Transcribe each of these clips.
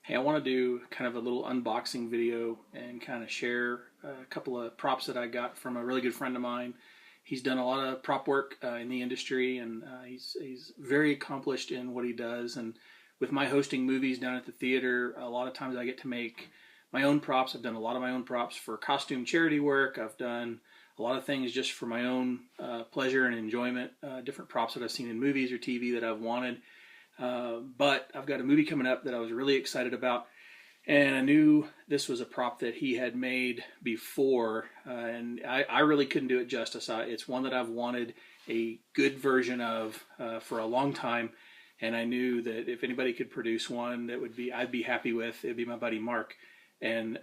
Hey, I want to do kind of a little unboxing video and kind of share a couple of props that I got from a really good friend of mine. He's done a lot of prop work in the industry, and he's very accomplished in what he does. And with my hosting movies down at the theater, a lot of times I get to make my own props. I've done a lot of my own props for costume charity work. I've done a lot of things just for my own pleasure and enjoyment, different props that I've seen in movies or TV that I've wanted. But I've got a movie coming up that I was really excited about, and I knew this was a prop that he had made before, and I really couldn't do it justice. It's one that I've wanted a good version of for a long time, and I knew that if anybody could produce one that I'd be happy with, it'd be my buddy Mark. And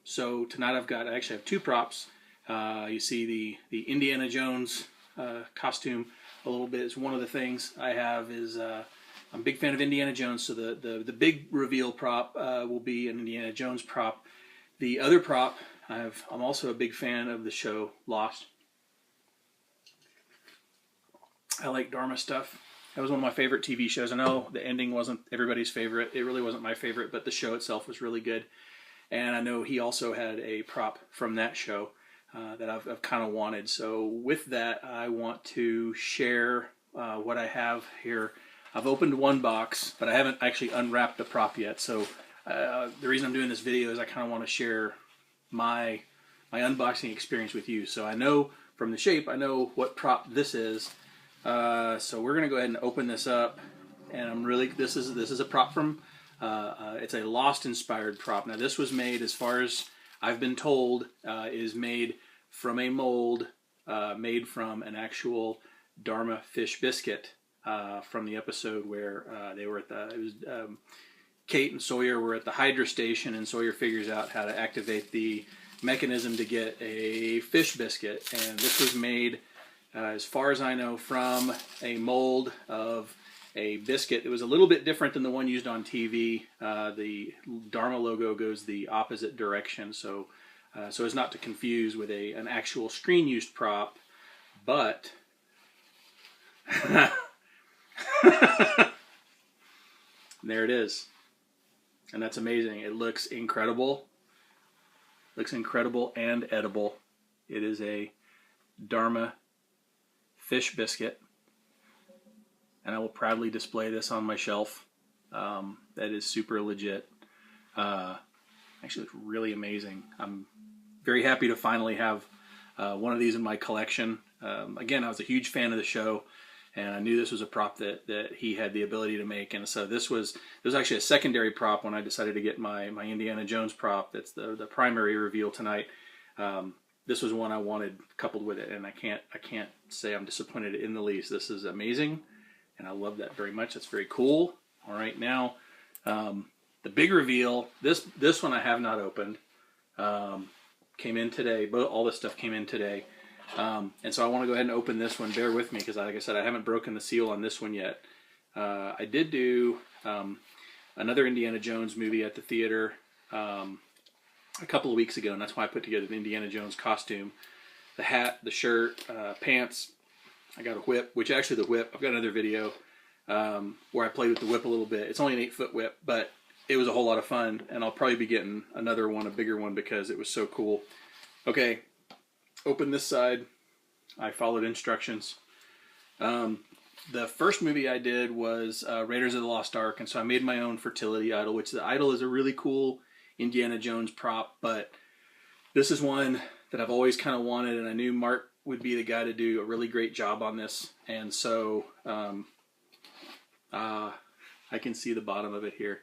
so tonight I actually have two props. You see the Indiana Jones costume a little bit is one of the things I have. I'm a big fan of Indiana Jones, so the big reveal prop will be an Indiana Jones prop. The other prop, I'm also a big fan of the show Lost. I like Dharma stuff. That was one of my favorite TV shows. I know the ending wasn't everybody's favorite. It really wasn't my favorite, but the show itself was really good. And I know he also had a prop from that show that I've kind of wanted. So with that, I want to share what I have here. I've opened one box, but I haven't actually unwrapped the prop yet. So the reason I'm doing this video is I kind of want to share my unboxing experience with you. So I know from the shape, I know what prop this is. So we're gonna go ahead and open this up, and this is a prop from it's a Lost inspired prop. Now this was made, as far as I've been told, is made from a mold made from an actual Dharma fish biscuit. From the episode where they were at Kate and Sawyer were at the Hydra station, and Sawyer figures out how to activate the mechanism to get a fish biscuit. And this was made, as far as I know, from a mold of a biscuit. It was a little bit different than the one used on TV. The Dharma logo goes the opposite direction, so as not to confuse with an actual screen used prop, but there it is, and that's amazing. It looks incredible. Looks incredible and edible. It is a Dharma fish biscuit, and I will proudly display this on my shelf. That is super legit. Actually, looks really amazing. I'm very happy to finally have one of these in my collection. Again, I was a huge fan of the show, and I knew this was a prop that he had the ability to make. And so this was actually a secondary prop when I decided to get my Indiana Jones prop. That's the primary reveal tonight. This was one I wanted coupled with it, and I can't say I'm disappointed in the least. This is amazing, and I love that very much. That's very cool. All right, now the big reveal. This one I have not opened. Came in today. But all this stuff came in today. And so I want to go ahead and open this one. Bear with me, because like I said, I haven't broken the seal on this one yet. I did do another Indiana Jones movie at the theater a couple of weeks ago, and that's why I put together the Indiana Jones costume. The hat, the shirt, pants. I got a whip, which actually the whip, I've got another video where I played with the whip a little bit. It's only an 8-foot whip, but it was a whole lot of fun, and I'll probably be getting another one, a bigger one, because it was so cool. Okay. Open this side. I followed instructions. The first movie I did was Raiders of the Lost Ark, and so I made my own fertility idol, which the idol is a really cool Indiana Jones prop, but this is one that I've always kind of wanted, and I knew Mark would be the guy to do a really great job on this. And so I can see the bottom of it here.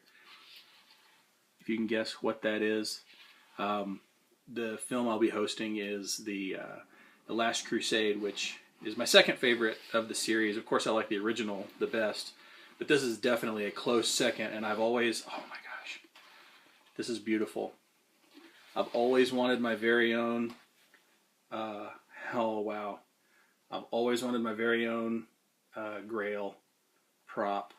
If you can guess what that is. The film I'll be hosting is the Last Crusade, which is my second favorite of the series. Of course, I like the original the best, but this is definitely a close second. And I've always, oh my gosh, this is beautiful. I've always wanted my very own. Oh wow, I've always wanted my very own Grail prop.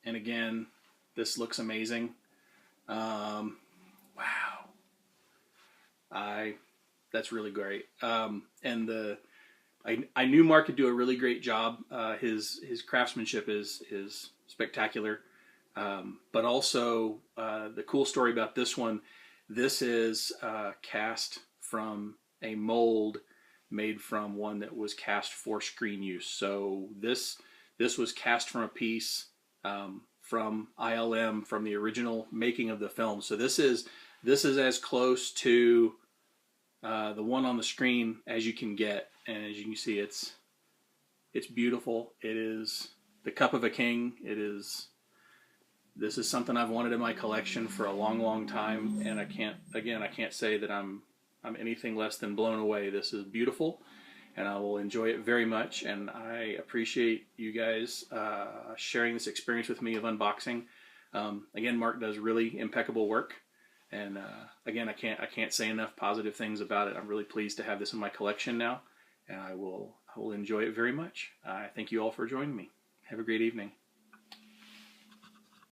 And again, this looks amazing. Wow. That's really great. And I knew Mark could do a really great job. His craftsmanship is spectacular. But also the cool story about this one, this is cast from a mold made from one that was cast for screen use. So this was cast from a piece from ILM, from the original making of the film. So this is as close to the one on the screen as you can get, and as you can see, it's beautiful. It is the cup of a king. This is something I've wanted in my collection for a long time, and I can't say that I'm anything less than blown away. This is beautiful, and I will enjoy it very much, and I appreciate you guys sharing this experience with me of unboxing. Again, Mark does really impeccable work, and again, I can't say enough positive things about it. I'm really pleased to have this in my collection now, and I will enjoy it very much. I thank you all for joining me. Have a great evening.